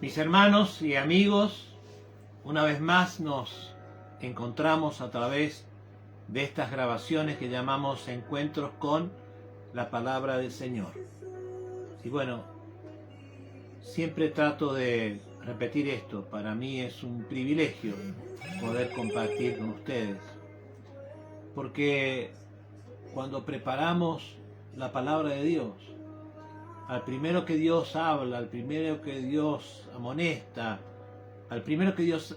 Mis hermanos y amigos, una vez más nos encontramos a través de estas grabaciones que llamamos Encuentros con la Palabra del Señor. Y bueno, siempre trato de repetir esto, para mí es un privilegio poder compartir con ustedes, porque cuando preparamos la Palabra de Dios, al primero que Dios habla, al primero que Dios amonesta, al primero que Dios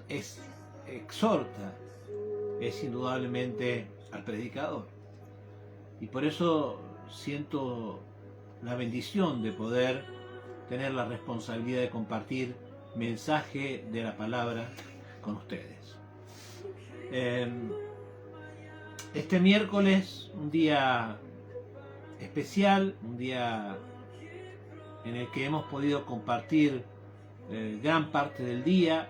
exhorta, es indudablemente al predicador. Y por eso siento la bendición de poder tener la responsabilidad de compartir mensaje de la palabra con ustedes. Este miércoles, un día especial, un día en el que hemos podido compartir gran parte del día,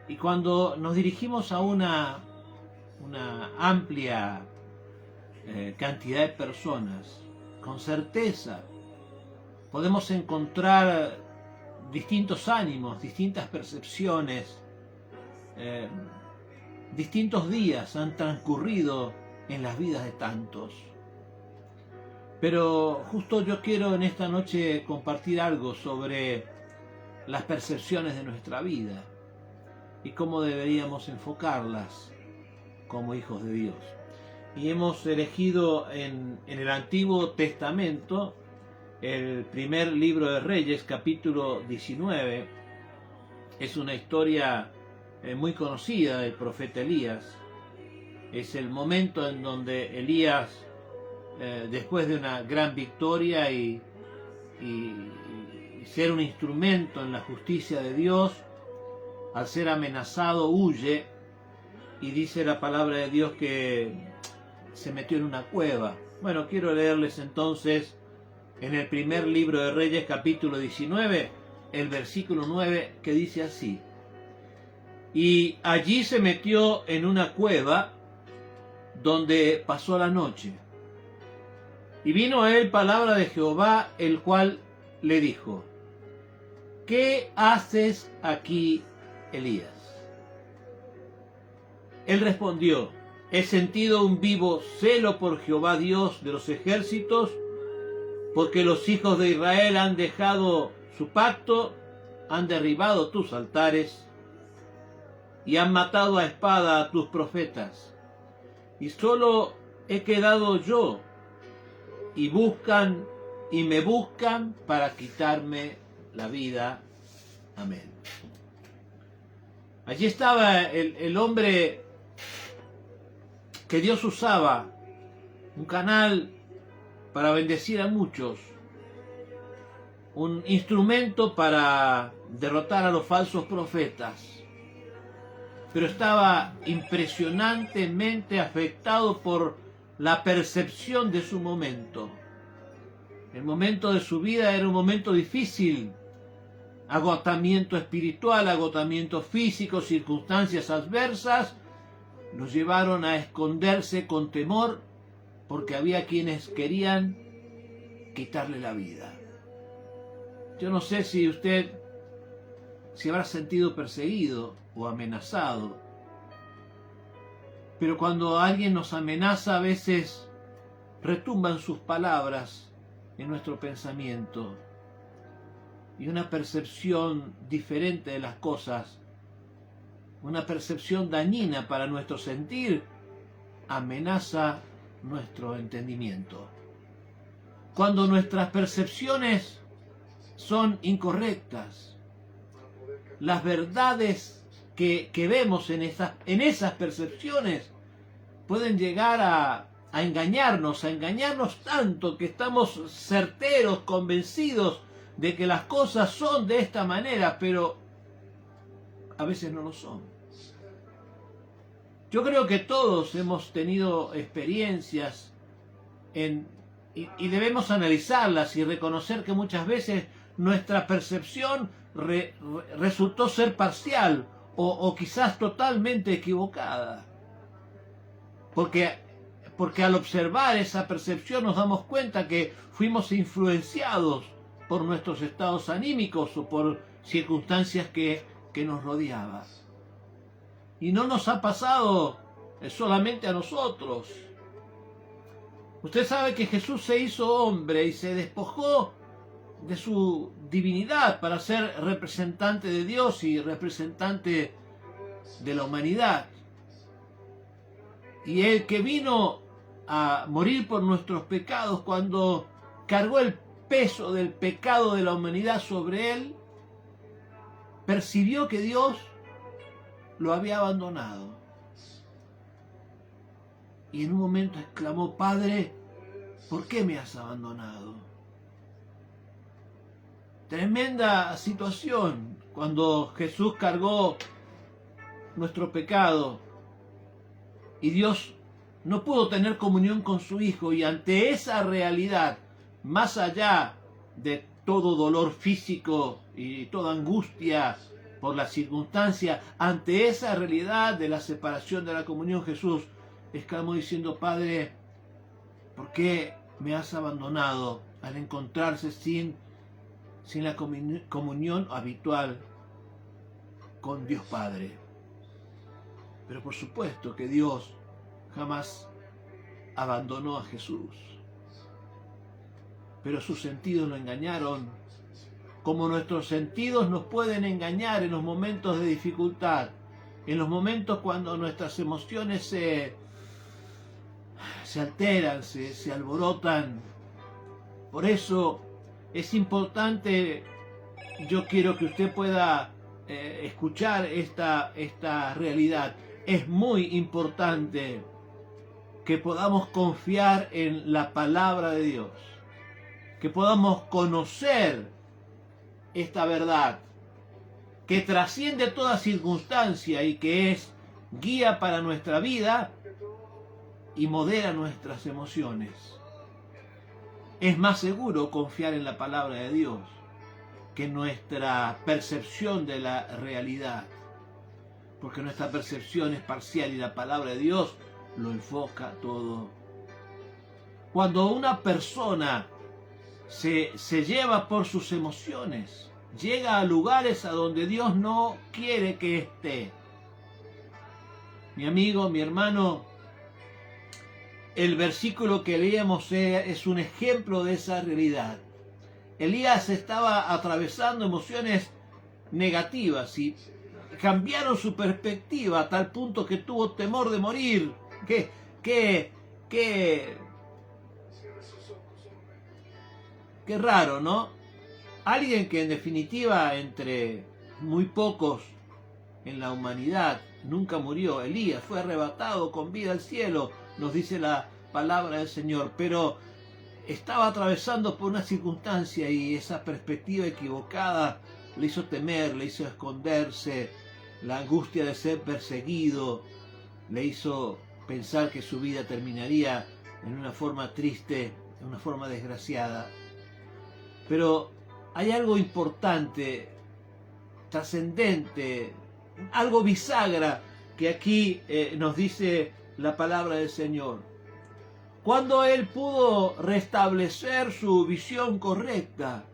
y cuando nos dirigimos a una amplia cantidad de personas, con certeza podemos encontrar distintos ánimos, distintas percepciones, distintos días han transcurrido en las vidas de tantos. Pero justo yo quiero en esta noche compartir algo sobre las percepciones de nuestra vida y cómo deberíamos enfocarlas como hijos de Dios. Y hemos elegido en el Antiguo Testamento el primer libro de Reyes, capítulo 19. Es una historia muy conocida del profeta Elías. Es el momento en donde Elías, después de una gran victoria y ser un instrumento en la justicia de Dios, al ser amenazado huye, y dice la palabra de Dios que se metió en una cueva. Bueno, quiero leerles entonces en el primer libro de Reyes, capítulo 19, el versículo 9, que dice así: y allí se metió en una cueva donde pasó la noche. Y vino a él palabra de Jehová, el cual le dijo: ¿qué haces aquí, Elías? Él respondió: he sentido un vivo celo por Jehová Dios de los ejércitos, porque los hijos de Israel han dejado su pacto, han derribado tus altares y han matado a espada a tus profetas. Y solo he quedado yo, y me buscan para quitarme la vida. Amén. Allí estaba el hombre que Dios usaba, un canal para bendecir a muchos, un instrumento para derrotar a los falsos profetas, pero estaba impresionantemente afectado por la percepción de su momento. El momento de su vida era un momento difícil, agotamiento espiritual, agotamiento físico, circunstancias adversas los llevaron a esconderse con temor, porque había quienes querían quitarle la vida. Yo no sé si usted se habrá sentido perseguido o amenazado, pero cuando alguien nos amenaza, a veces retumban sus palabras en nuestro pensamiento, y una percepción diferente de las cosas, una percepción dañina para nuestro sentir, amenaza nuestro entendimiento. Cuando nuestras percepciones son incorrectas, las verdades que vemos en esas percepciones pueden llegar a engañarnos tanto que estamos certeros, convencidos de que las cosas son de esta manera, pero a veces no lo son. Yo creo que todos hemos tenido experiencias y debemos analizarlas y reconocer que muchas veces nuestra percepción resultó ser parcial o quizás totalmente equivocada. Porque porque al observar esa percepción nos damos cuenta que fuimos influenciados por nuestros estados anímicos o por circunstancias que nos rodeaban. Y no nos ha pasado solamente a nosotros. Usted sabe que Jesús se hizo hombre y se despojó de su divinidad para ser representante de Dios y representante de la humanidad. Y el que vino a morir por nuestros pecados, cuando cargó el peso del pecado de la humanidad sobre él, percibió que Dios lo había abandonado. Y en un momento exclamó: Padre, ¿por qué me has abandonado? Tremenda situación cuando Jesús cargó nuestro pecado y Dios no pudo tener comunión con su Hijo, y ante esa realidad, más allá de todo dolor físico y toda angustia por la circunstancia, ante esa realidad de la separación de la comunión, Jesús exclamó diciendo: Padre, ¿por qué me has abandonado? Al encontrarse sin la comunión habitual con Dios Padre. Pero por supuesto que Dios jamás abandonó a Jesús. Pero sus sentidos lo engañaron, como nuestros sentidos nos pueden engañar en los momentos de dificultad, en los momentos cuando nuestras emociones se alteran, se alborotan. Por eso es importante, yo quiero que usted pueda escuchar esta realidad. Es muy importante que podamos confiar en la palabra de Dios, que podamos conocer esta verdad, que trasciende toda circunstancia y que es guía para nuestra vida y modera nuestras emociones. Es más seguro confiar en la palabra de Dios que nuestra percepción de la realidad, porque nuestra percepción es parcial y la palabra de Dios lo enfoca todo. Cuando una persona se lleva por sus emociones, llega a lugares a donde Dios no quiere que esté. Mi amigo, mi hermano, el versículo que leíamos es un ejemplo de esa realidad. Elías estaba atravesando emociones negativas y cambiaron su perspectiva a tal punto que tuvo temor de morir. Qué raro, ¿no? Alguien que en definitiva, entre muy pocos en la humanidad, nunca murió. Elías fue arrebatado con vida al cielo, nos dice la palabra del Señor, pero estaba atravesando por una circunstancia y esa perspectiva equivocada le hizo temer, le hizo esconderse. La angustia de ser perseguido le hizo pensar que su vida terminaría en una forma triste, en una forma desgraciada. Pero hay algo importante, trascendente, algo bisagra que aquí nos dice la palabra del Señor. Cuando él pudo restablecer su visión correcta,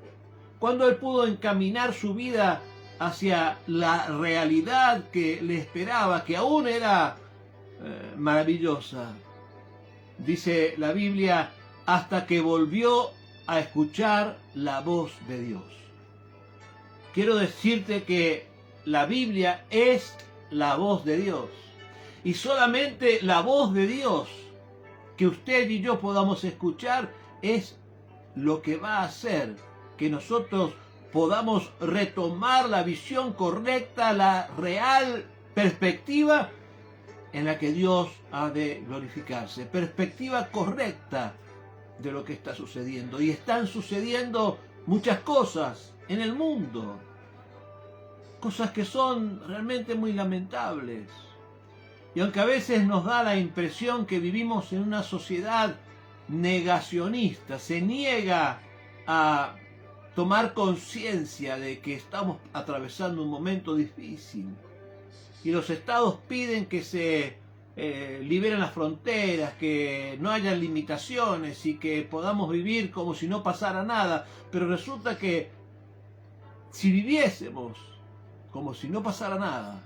cuando él pudo encaminar su vida hacia la realidad que le esperaba, que aún era maravillosa. Dice la Biblia, hasta que volvió a escuchar la voz de Dios. Quiero decirte que la Biblia es la voz de Dios. Y solamente la voz de Dios que usted y yo podamos escuchar es lo que va a hacer que nosotros podamos retomar la visión correcta, la real perspectiva en la que Dios ha de glorificarse. Perspectiva correcta de lo que está sucediendo. Y están sucediendo muchas cosas en el mundo. Cosas que son realmente muy lamentables. Y aunque a veces nos da la impresión que vivimos en una sociedad negacionista, se niega a tomar conciencia de que estamos atravesando un momento difícil. Y los estados piden que se liberen las fronteras, que no haya limitaciones y que podamos vivir como si no pasara nada. Pero resulta que si viviésemos como si no pasara nada,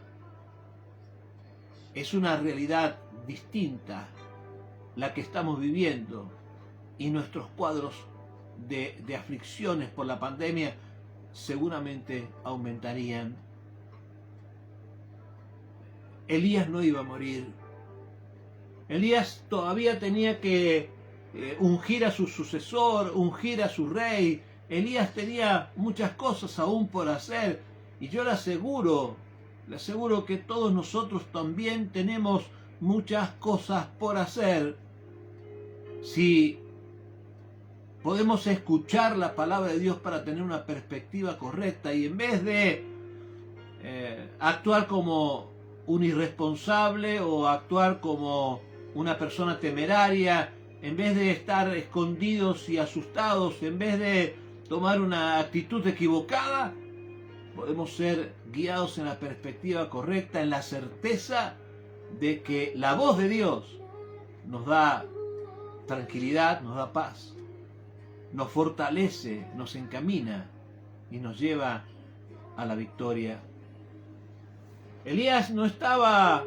es una realidad distinta la que estamos viviendo, y nuestros cuadros de aflicciones por la pandemia seguramente aumentarían. Elías no iba a morir. Elías todavía tenía que ungir a su sucesor, ungir a su rey. Elías tenía muchas cosas aún por hacer, y yo le aseguro que todos nosotros también tenemos muchas cosas por hacer. Si podemos escuchar la palabra de Dios para tener una perspectiva correcta, y en vez de actuar como un irresponsable o actuar como una persona temeraria, en vez de estar escondidos y asustados, en vez de tomar una actitud equivocada, podemos ser guiados en la perspectiva correcta, en la certeza de que la voz de Dios nos da tranquilidad, nos da paz, nos fortalece, nos encamina y nos lleva a la victoria. Elías no estaba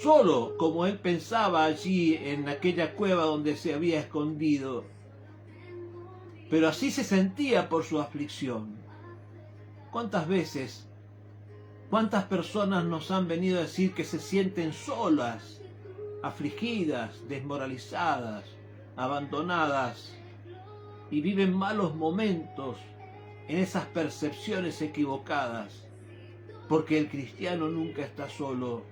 solo como él pensaba allí en aquella cueva donde se había escondido, pero así se sentía por su aflicción. ¿Cuántas veces, cuántas personas nos han venido a decir que se sienten solas, afligidas, desmoralizadas, abandonadas, y viven malos momentos en esas percepciones equivocadas? Porque el cristiano nunca está solo,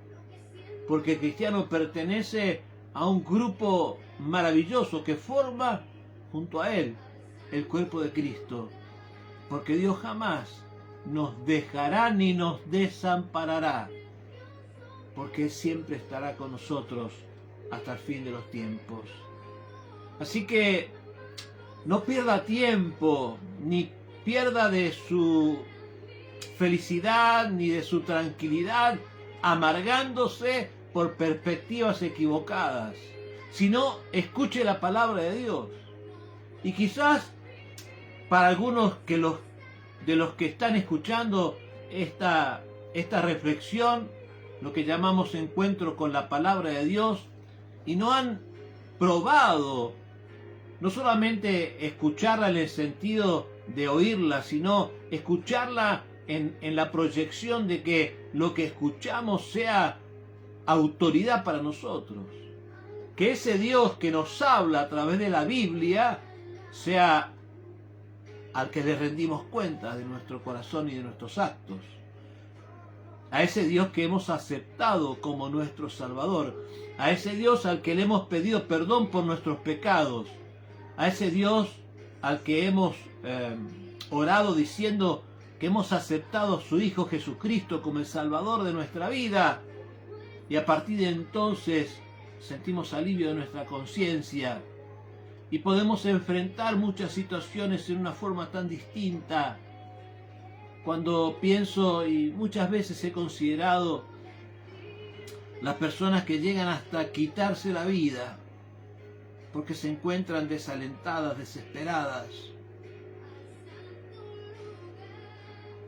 porque el cristiano pertenece a un grupo maravilloso que forma junto a él el cuerpo de Cristo, porque Dios jamás nos dejará ni nos desamparará, porque Él siempre estará con nosotros hasta el fin de los tiempos. Así que no pierda tiempo, ni pierda de su felicidad ni de su tranquilidad amargándose por perspectivas equivocadas, sino escuche la palabra de Dios. Y quizás para algunos de los que están escuchando esta reflexión, lo que llamamos encuentro con la palabra de Dios, y no han probado no solamente escucharla en el sentido de oírla, sino escucharla en la proyección de que lo que escuchamos sea autoridad para nosotros. Que ese Dios que nos habla a través de la Biblia sea al que le rendimos cuenta de nuestro corazón y de nuestros actos. A ese Dios que hemos aceptado como nuestro Salvador. A ese Dios al que le hemos pedido perdón por nuestros pecados. A ese Dios al que hemos orado diciendo que hemos aceptado a su Hijo Jesucristo como el Salvador de nuestra vida. Y a partir de entonces sentimos alivio de nuestra conciencia y podemos enfrentar muchas situaciones en una forma tan distinta. Cuando pienso, y muchas veces he considerado, las personas que llegan hasta quitarse la vida porque se encuentran desalentadas, desesperadas,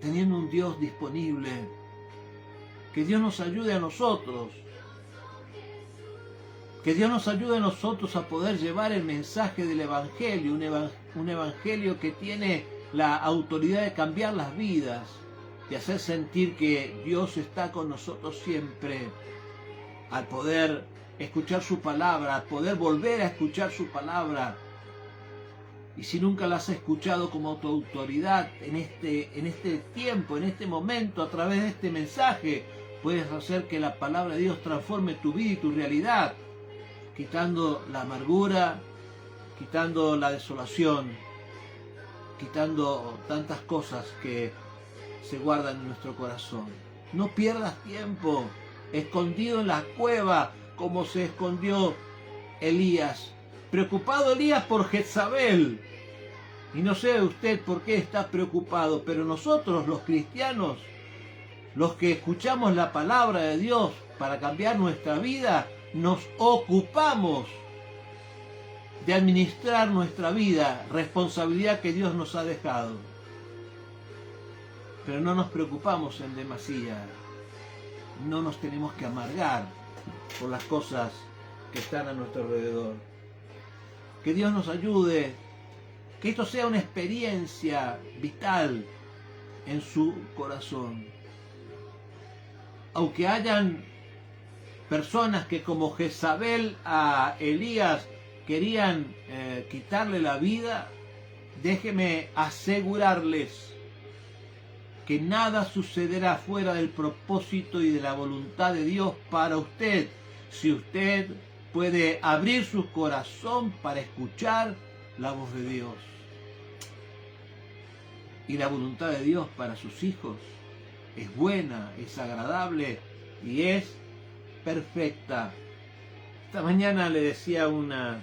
teniendo un Dios disponible. Que Dios nos ayude a nosotros, que Dios nos ayude a nosotros a poder llevar el mensaje del Evangelio, un Evangelio que tiene la autoridad de cambiar las vidas, de hacer sentir que Dios está con nosotros siempre, al poder escuchar su palabra, al poder volver a escuchar su palabra. Y si nunca la has escuchado como tu autoridad en este tiempo, en este momento, a través de este mensaje, puedes hacer que la palabra de Dios transforme tu vida y tu realidad, quitando la amargura, quitando la desolación, quitando tantas cosas que se guardan en nuestro corazón. No pierdas tiempo escondido en la cueva como se escondió Elías. Preocupado Elías por Jezabel. Y no sé usted por qué está preocupado, pero nosotros los cristianos, los que escuchamos la palabra de Dios para cambiar nuestra vida, nos ocupamos de administrar nuestra vida, responsabilidad que Dios nos ha dejado. Pero no nos preocupamos en demasía, no nos tenemos que amargar por las cosas que están a nuestro alrededor. Que Dios nos ayude, que esto sea una experiencia vital en su corazón. Aunque hayan personas que como Jezabel a Elías querían quitarle la vida, déjeme asegurarles que nada sucederá fuera del propósito y de la voluntad de Dios para usted, si usted puede abrir su corazón para escuchar la voz de Dios. Y la voluntad de Dios para sus hijos es buena, es agradable y es perfecta. Esta mañana le decía a una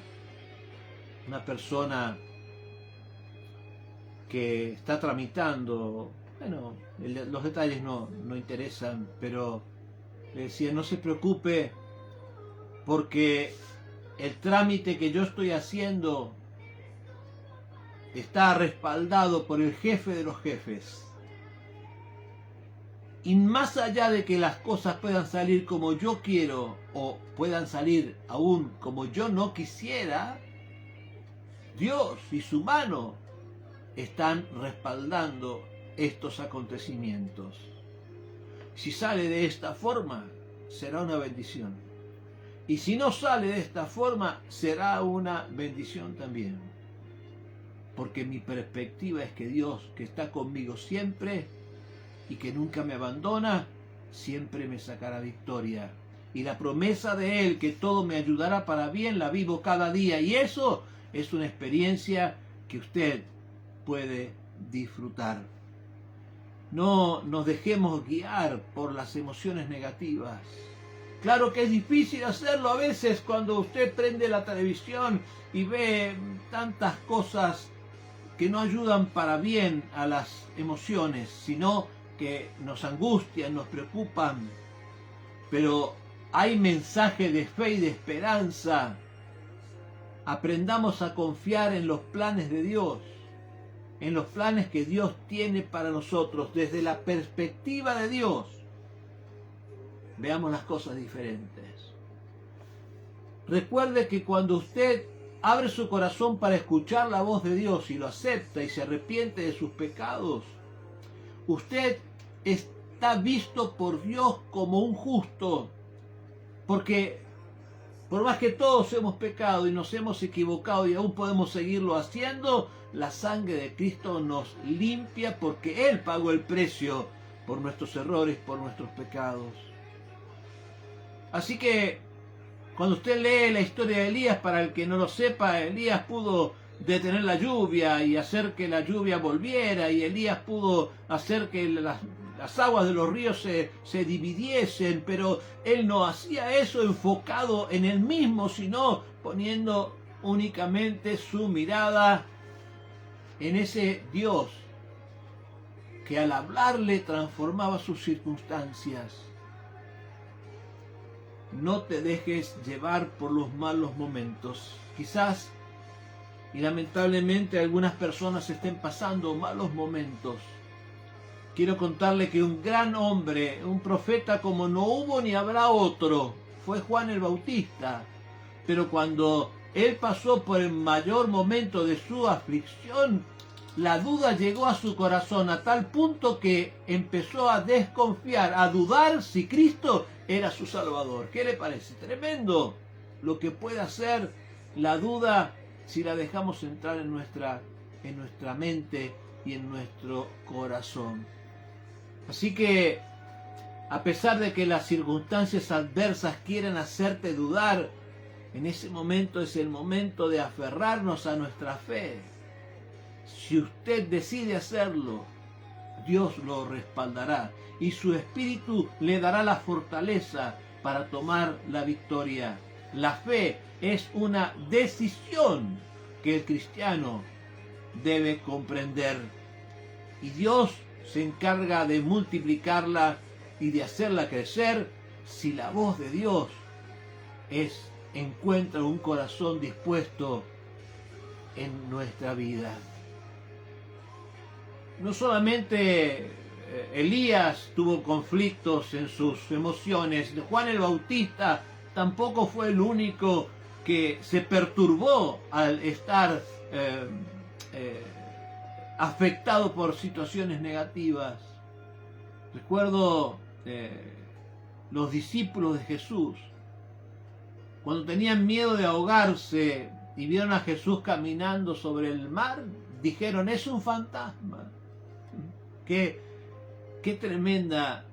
persona que está tramitando, bueno, los detalles no interesan, pero le decía, no se preocupe porque el trámite que yo estoy haciendo está respaldado por el jefe de los jefes. Y más allá de que las cosas puedan salir como yo quiero o puedan salir aún como yo no quisiera, Dios y su mano están respaldando estos acontecimientos. Si sale de esta forma, será una bendición. Y si no sale de esta forma, será una bendición también. Porque mi perspectiva es que Dios, que está conmigo siempre y que nunca me abandona, siempre me sacará victoria. Y la promesa de Él, que todo me ayudará para bien, la vivo cada día. Y eso es una experiencia que usted puede disfrutar. No nos dejemos guiar por las emociones negativas. Claro que es difícil hacerlo a veces cuando usted prende la televisión y ve tantas cosas que no ayudan para bien a las emociones, sino que nos angustian, nos preocupan. Pero hay mensaje de fe y de esperanza. Aprendamos a confiar en los planes de Dios, en los planes que Dios tiene para nosotros desde la perspectiva de Dios. Veamos las cosas diferentes. Recuerde que cuando usted abre su corazón para escuchar la voz de Dios y lo acepta y se arrepiente de sus pecados, usted está visto por Dios como un justo, porque por más que todos hemos pecado y nos hemos equivocado y aún podemos seguirlo haciendo, la sangre de Cristo nos limpia porque Él pagó el precio por nuestros errores, por nuestros pecados. Así que cuando usted lee la historia de Elías, para el que no lo sepa, Elías pudo detener la lluvia y hacer que la lluvia volviera, y Elías pudo hacer que las aguas de los ríos se dividiesen, pero él no hacía eso enfocado en él mismo, sino poniendo únicamente su mirada en ese Dios que al hablarle transformaba sus circunstancias. No te dejes llevar por los malos momentos. Quizás y lamentablemente algunas personas estén pasando malos momentos. Quiero contarle que un gran hombre, un profeta como no hubo ni habrá otro, fue Juan el Bautista. Pero cuando él pasó por el mayor momento de su aflicción, la duda llegó a su corazón a tal punto que empezó a desconfiar, a dudar si Cristo era su Salvador. ¿Qué le parece? Tremendo lo que puede hacer la duda si la dejamos entrar en nuestra mente y en nuestro corazón. Así que, a pesar de que las circunstancias adversas quieren hacerte dudar, en ese momento es el momento de aferrarnos a nuestra fe. Si usted decide hacerlo, Dios lo respaldará y su Espíritu le dará la fortaleza para tomar la victoria. La fe es una decisión que el cristiano debe comprender. Y Dios se encarga de multiplicarla y de hacerla crecer si la voz de Dios encuentra un corazón dispuesto en nuestra vida. No solamente Elías tuvo conflictos en sus emociones, Juan el Bautista tampoco fue el único que se perturbó al estar afectado por situaciones negativas. Recuerdo los discípulos de Jesús, cuando tenían miedo de ahogarse y vieron a Jesús caminando sobre el mar, dijeron: es un fantasma. Qué tremenda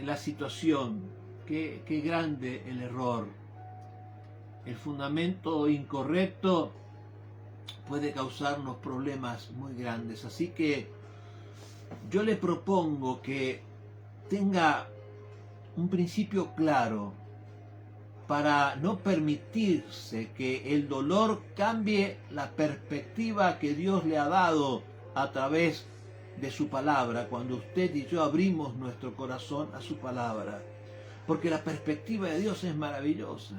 la situación, qué grande el error. El fundamento incorrecto puede causarnos problemas muy grandes. Así que yo le propongo que tenga un principio claro para no permitirse que el dolor cambie la perspectiva que Dios le ha dado a través de su palabra, cuando usted y yo abrimos nuestro corazón a su palabra. Porque la perspectiva de Dios es maravillosa.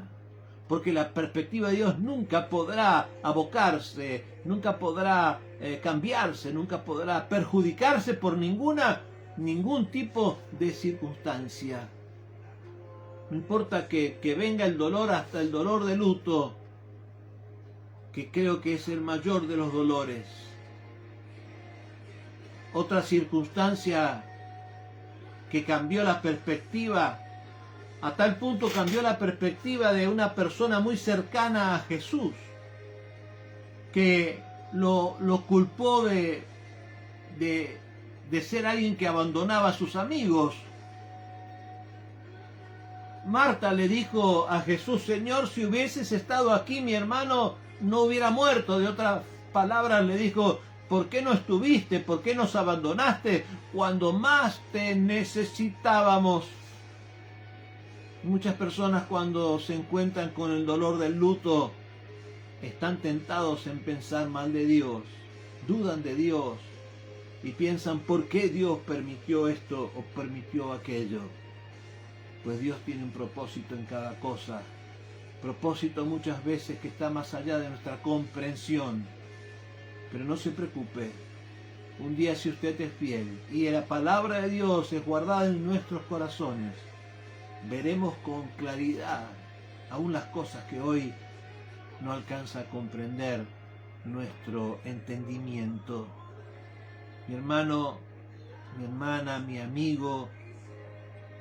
Porque la perspectiva de Dios nunca podrá abocarse, nunca podrá cambiarse, nunca podrá perjudicarse por ningún tipo de circunstancia. No importa que venga el dolor, hasta el dolor de luto, que creo que es el mayor de los dolores. Otra circunstancia que cambió la perspectiva, a tal punto cambió la perspectiva de una persona muy cercana a Jesús, que lo culpó de ser alguien que abandonaba a sus amigos. Marta le dijo a Jesús: Señor, si hubieses estado aquí, mi hermano no hubiera muerto. De otras palabras le dijo: ¿por qué no estuviste? ¿Por qué nos abandonaste cuando más te necesitábamos? Muchas personas, cuando se encuentran con el dolor del luto, están tentados en pensar mal de Dios, dudan de Dios y piensan: ¿por qué Dios permitió esto o permitió aquello? Pues Dios tiene un propósito en cada cosa, propósito muchas veces que está más allá de nuestra comprensión. Pero no se preocupe, un día, si usted es fiel y la palabra de Dios es guardada en nuestros corazones, veremos con claridad aún las cosas que hoy no alcanza a comprender nuestro entendimiento. Mi hermano, mi hermana, mi amigo,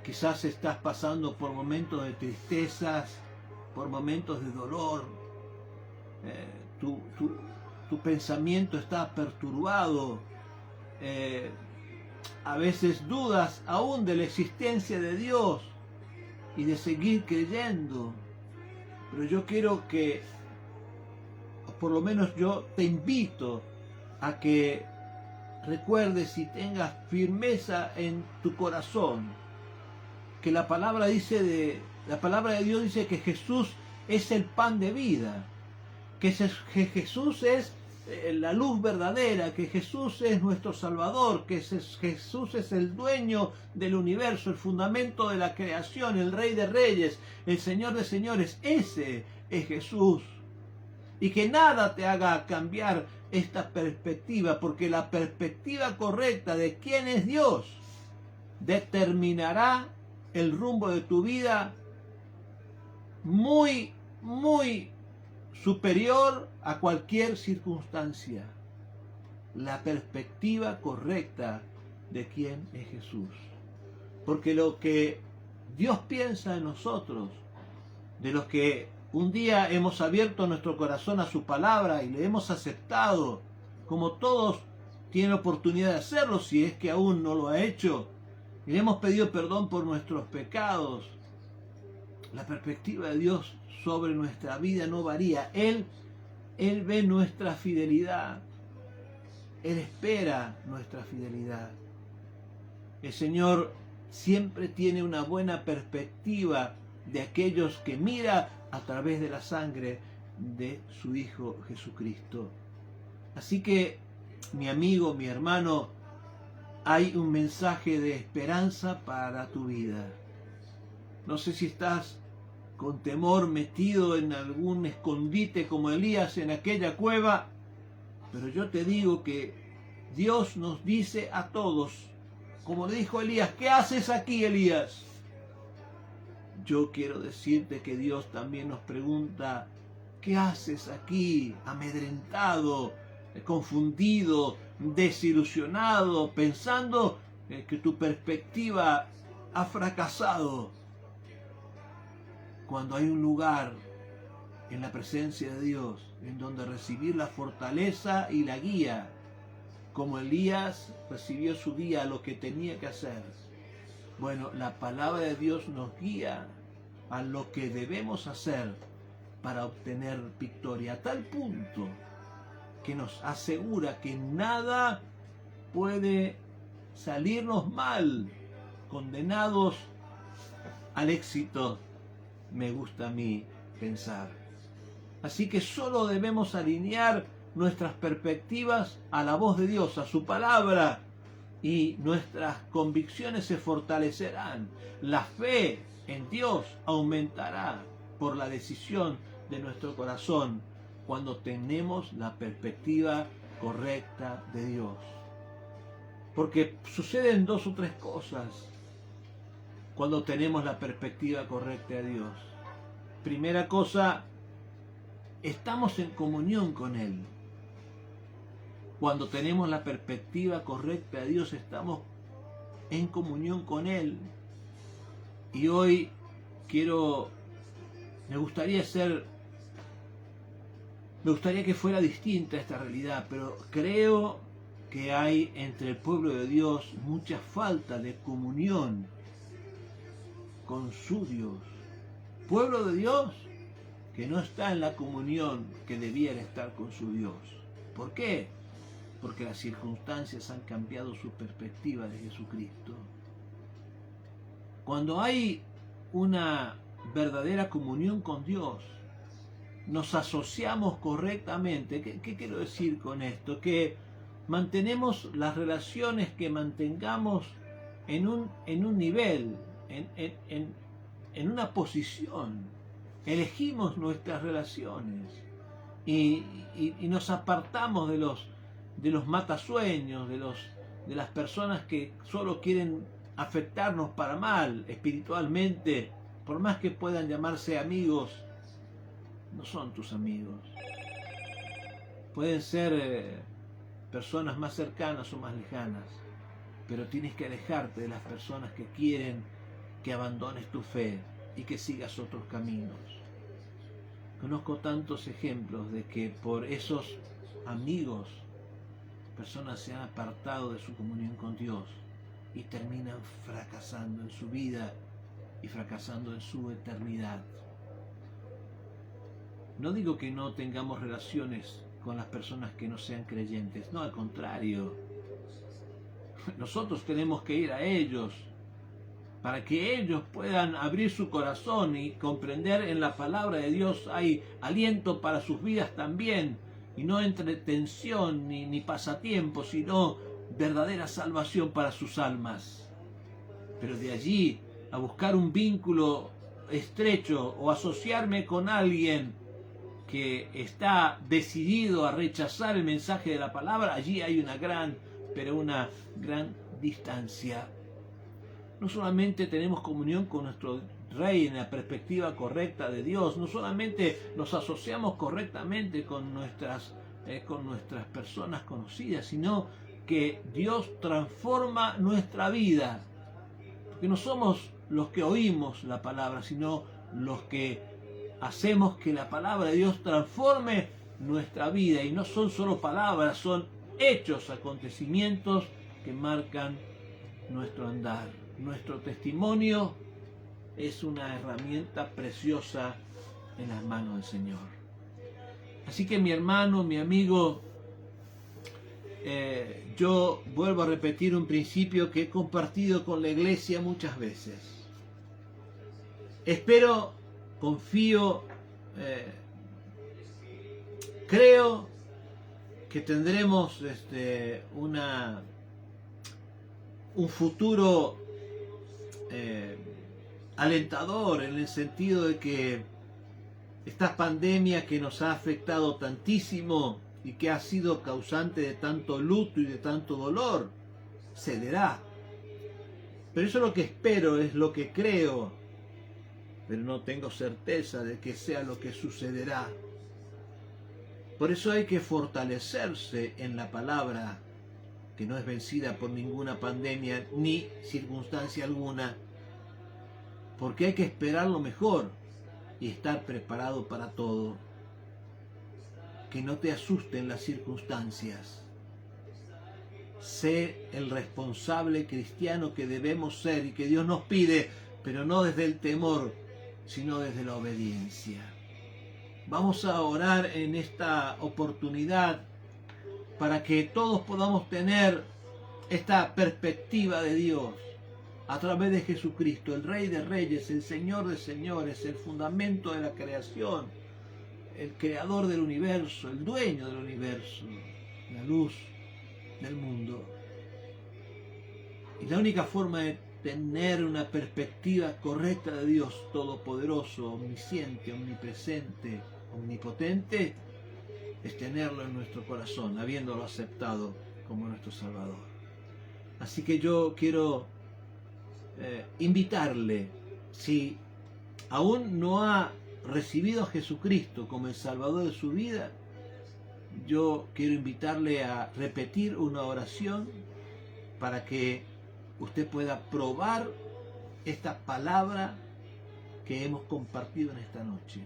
quizás estás pasando por momentos de tristezas, por momentos de dolor. Tu pensamiento está perturbado. A veces dudas aún de la existencia de Dios y de seguir creyendo. Pero yo quiero que, o por lo menos yo te invito a que recuerdes y tengas firmeza en tu corazón que la palabra de Dios dice que Jesús es el pan de vida, que Jesús es la luz verdadera, que Jesús es nuestro Salvador, que Jesús es el dueño del universo, el fundamento de la creación, el Rey de Reyes, el Señor de Señores. Ese es Jesús. Y que nada te haga cambiar esta perspectiva, porque la perspectiva correcta de quién es Dios determinará el rumbo de tu vida muy, muy superior a cualquier circunstancia. La perspectiva correcta de quién es Jesús. Porque lo que Dios piensa en nosotros, de los que un día hemos abierto nuestro corazón a su palabra y le hemos aceptado, como todos tienen oportunidad de hacerlo, si es que aún no lo ha hecho, y le hemos pedido perdón por nuestros pecados, la perspectiva de Dios sobre nuestra vida no varía. Él ve nuestra fidelidad. Él espera nuestra fidelidad. El Señor siempre tiene una buena perspectiva de aquellos que mira a través de la sangre de su Hijo Jesucristo. Así que, mi amigo, mi hermano, hay un mensaje de esperanza para tu vida. No sé si estás con temor metido en algún escondite como Elías en aquella cueva, pero yo te digo que Dios nos dice a todos, como le dijo Elías, ¿qué haces aquí, Elías? Yo quiero decirte que Dios también nos pregunta, ¿qué haces aquí, amedrentado, confundido, desilusionado, pensando que tu perspectiva ha fracasado? Cuando hay un lugar en la presencia de Dios en donde recibir la fortaleza y la guía, como Elías recibió su guía a lo que tenía que hacer. Bueno, la palabra de Dios nos guía a lo que debemos hacer para obtener victoria, a tal punto que nos asegura que nada puede salirnos mal, condenados al éxito, me gusta a mí pensar. Así que solo debemos alinear nuestras perspectivas a la voz de Dios, a su palabra, y nuestras convicciones se fortalecerán. La fe en Dios aumentará por la decisión de nuestro corazón cuando tenemos la perspectiva correcta de Dios. Porque suceden dos o tres cosas cuando tenemos la perspectiva correcta de Dios. Primera cosa, estamos en comunión con Él. Cuando tenemos la perspectiva correcta de Dios, estamos en comunión con Él. Y hoy me gustaría que fuera distinta esta realidad, pero creo que hay entre el pueblo de Dios mucha falta de comunión con su Dios. Pueblo de Dios que no está en la comunión que debiera estar con su Dios. ¿Por qué? Porque las circunstancias han cambiado su perspectiva de Jesucristo. Cuando hay una verdadera comunión con Dios, nos asociamos correctamente. ¿Qué quiero decir con esto? Que mantenemos las relaciones que mantengamos en un nivel, en una posición. Elegimos nuestras relaciones y nos apartamos de los matasueños, de las personas que solo quieren afectarnos para mal espiritualmente, por más que puedan llamarse amigos. No son tus amigos. Pueden ser personas más cercanas o más lejanas, pero tienes que alejarte de las personas que quieren que abandones tu fe y que sigas otros caminos. Conozco tantos ejemplos de que por esos amigos personas se han apartado de su comunión con Dios y terminan fracasando en su vida y fracasando en su eternidad. No digo que no tengamos relaciones con las personas que no sean creyentes, no, al contrario. Nosotros tenemos que ir a ellos para que ellos puedan abrir su corazón y comprender en la palabra de Dios hay aliento para sus vidas también, y no entretención ni pasatiempo, sino verdadera salvación para sus almas. Pero de allí a buscar un vínculo estrecho o asociarme con alguien que está decidido a rechazar el mensaje de la palabra, allí hay una gran distancia. No solamente tenemos comunión con nuestro Rey en la perspectiva correcta de Dios, no solamente nos asociamos correctamente con nuestras personas conocidas, sino que Dios transforma nuestra vida. Porque no somos los que oímos la palabra, sino los que hacemos que la palabra de Dios transforme nuestra vida. Y no son solo palabras, son hechos, acontecimientos que marcan nuestro andar. Nuestro testimonio es una herramienta preciosa en las manos del Señor. Así que mi hermano, mi amigo, yo vuelvo a repetir un principio que he compartido con la iglesia muchas veces. Espero, confío, creo que tendremos un futuro alentador en el sentido de que esta pandemia que nos ha afectado tantísimo y que ha sido causante de tanto luto y de tanto dolor, cederá. Pero eso es lo que espero, es lo que creo, pero no tengo certeza de que sea lo que sucederá. Por eso hay que fortalecerse en la palabra, que no es vencida por ninguna pandemia ni circunstancia alguna, porque hay que esperar lo mejor y estar preparado para todo. Que no te asusten las circunstancias. Sé el responsable cristiano que debemos ser y que Dios nos pide, pero no desde el temor, sino desde la obediencia. Vamos a orar en esta oportunidad para que todos podamos tener esta perspectiva de Dios a través de Jesucristo, el Rey de Reyes, el Señor de Señores, el fundamento de la creación, el creador del universo, el dueño del universo, la luz del mundo. Y la única forma de tener una perspectiva correcta de Dios todopoderoso, omnisciente, omnipresente, omnipotente, es tenerlo en nuestro corazón, habiéndolo aceptado como nuestro Salvador. Así que yo quiero invitarle, si aún no ha recibido a Jesucristo como el Salvador de su vida, yo quiero invitarle a repetir una oración para que usted pueda probar esta palabra que hemos compartido en esta noche.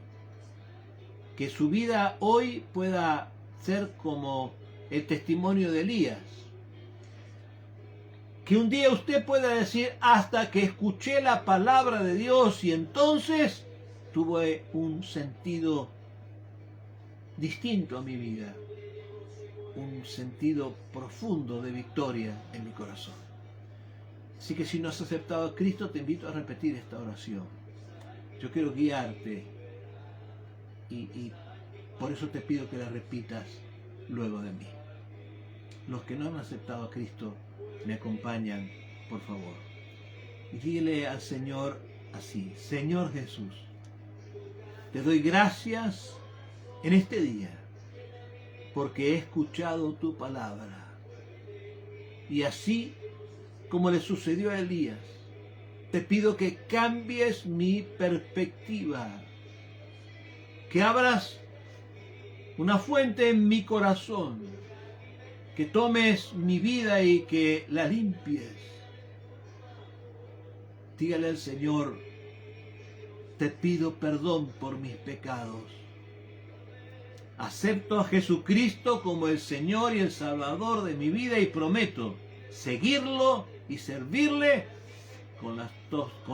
Que su vida hoy pueda ser como el testimonio de Elías. Que un día usted pueda decir, hasta que escuché la palabra de Dios y entonces tuve un sentido distinto a mi vida, un sentido profundo de victoria en mi corazón. Así que si no has aceptado a Cristo, te invito a repetir esta oración. Yo quiero guiarte y por eso te pido que la repitas luego de mí. Los que no han aceptado a Cristo, me acompañan, por favor. Y dile al Señor así: Señor Jesús, te doy gracias en este día porque he escuchado tu palabra. Y así como le sucedió a Elías, te pido que cambies mi perspectiva, que abras una fuente en mi corazón, que tomes mi vida y que la limpies. Dígale al Señor: te pido perdón por mis pecados. Acepto a Jesucristo como el Señor y el Salvador de mi vida y prometo seguirlo y servirle con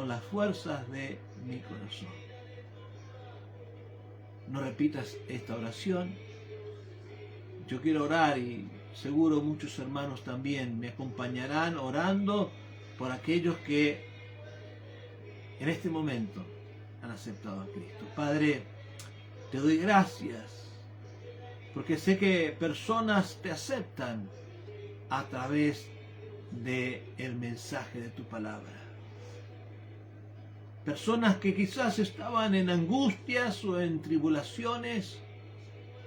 las fuerzas de mi corazón. No repitas esta oración. Yo quiero orar y seguro muchos hermanos también me acompañarán orando por aquellos que en este momento han aceptado a Cristo. Padre, te doy gracias porque sé que personas te aceptan a través del mensaje de tu palabra. Personas que quizás estaban en angustias o en tribulaciones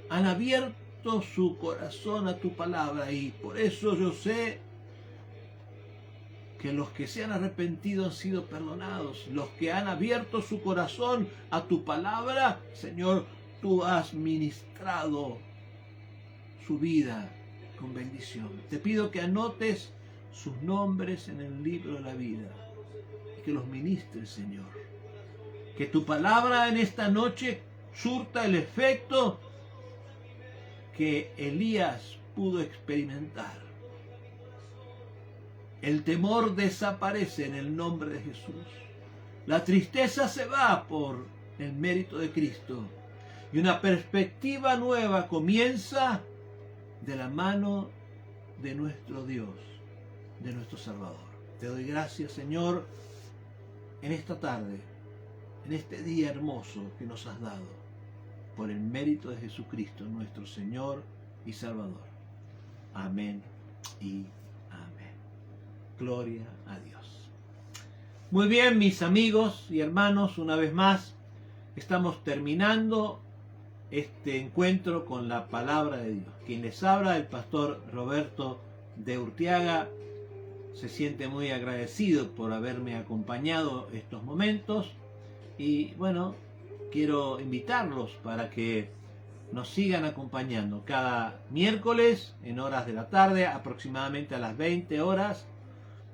han abierto su corazón a tu palabra, y por eso yo sé que los que se han arrepentido han sido perdonados. Los que han abierto su corazón a tu palabra, Señor, tú has ministrado su vida con bendición. Te pido que anotes sus nombres en el libro de la vida y que los ministres, Señor. Que tu palabra en esta noche surta el efecto que Elías pudo experimentar. El temor desaparece en el nombre de Jesús. La tristeza se va por el mérito de Cristo. Y una perspectiva nueva comienza de la mano de nuestro Dios, de nuestro Salvador. Te doy gracias, Señor, en esta tarde, en este día hermoso que nos has dado, por el mérito de Jesucristo, nuestro Señor y Salvador. Amén y amén. Gloria a Dios. Muy bien, mis amigos y hermanos, una vez más estamos terminando este encuentro con la palabra de Dios. Quien les habla, el pastor Roberto de Urtiaga, se siente muy agradecido por haberme acompañado estos momentos y bueno, quiero invitarlos para que nos sigan acompañando cada miércoles en horas de la tarde, aproximadamente a las 20 horas,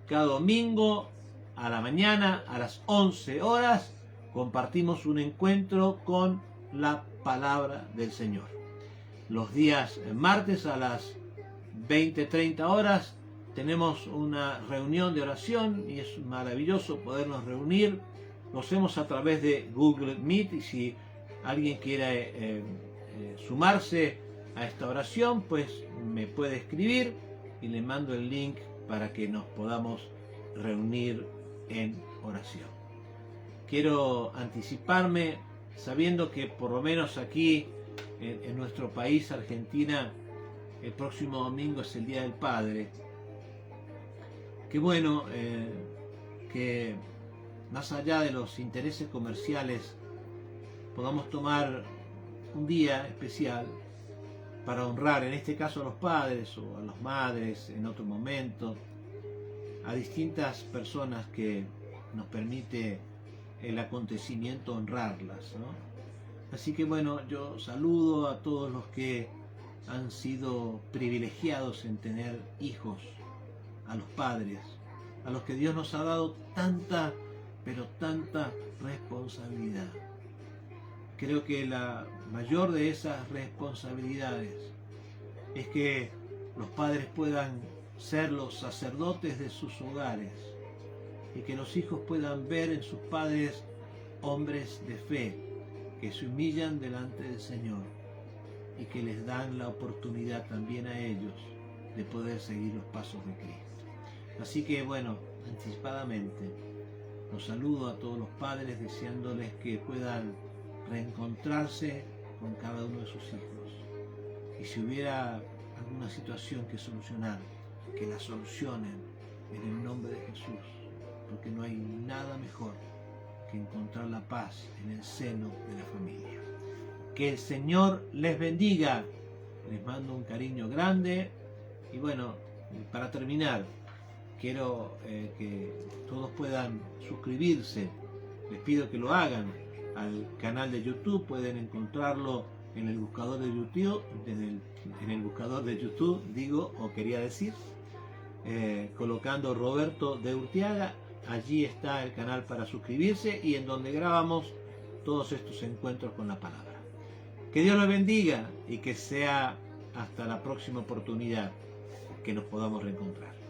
cada domingo a la mañana a las 11 horas, compartimos un encuentro con la palabra del Señor. Los días martes a las 20-30 horas tenemos una reunión de oración y es maravilloso podernos reunir. Lo hacemos a través de Google Meet y si alguien quiere sumarse a esta oración, pues me puede escribir y le mando el link para que nos podamos reunir en oración. Quiero anticiparme sabiendo que por lo menos aquí en nuestro país, Argentina, el próximo domingo es el Día del Padre. Qué bueno que más allá de los intereses comerciales podamos tomar un día especial para honrar, en este caso a los padres o a las madres en otro momento, a distintas personas que nos permite el acontecimiento honrarlas, ¿no? Así que bueno, yo saludo a todos los que han sido privilegiados en tener hijos, a los padres, a los que Dios nos ha dado tanta, pero tanta responsabilidad. Creo que la mayor de esas responsabilidades es que los padres puedan ser los sacerdotes de sus hogares y que los hijos puedan ver en sus padres hombres de fe que se humillan delante del Señor y que les dan la oportunidad también a ellos de poder seguir los pasos de Cristo. Así que bueno, anticipadamente los saludo a todos los padres deseándoles que puedan reencontrarse con cada uno de sus hijos y si hubiera alguna situación que solucionar, que la solucionen en el nombre de Jesús, porque no hay nada mejor que encontrar la paz en el seno de la familia. Que el Señor les bendiga. Les mando un cariño grande y bueno, para terminar, quiero que todos puedan suscribirse. Les pido que lo hagan al canal de YouTube. Pueden encontrarlo en el buscador de YouTube, en el buscador de YouTube, colocando Roberto de Urtiaga. Allí está el canal para suscribirse y en donde grabamos todos estos encuentros con la palabra. Que Dios los bendiga y que sea hasta la próxima oportunidad que nos podamos reencontrar.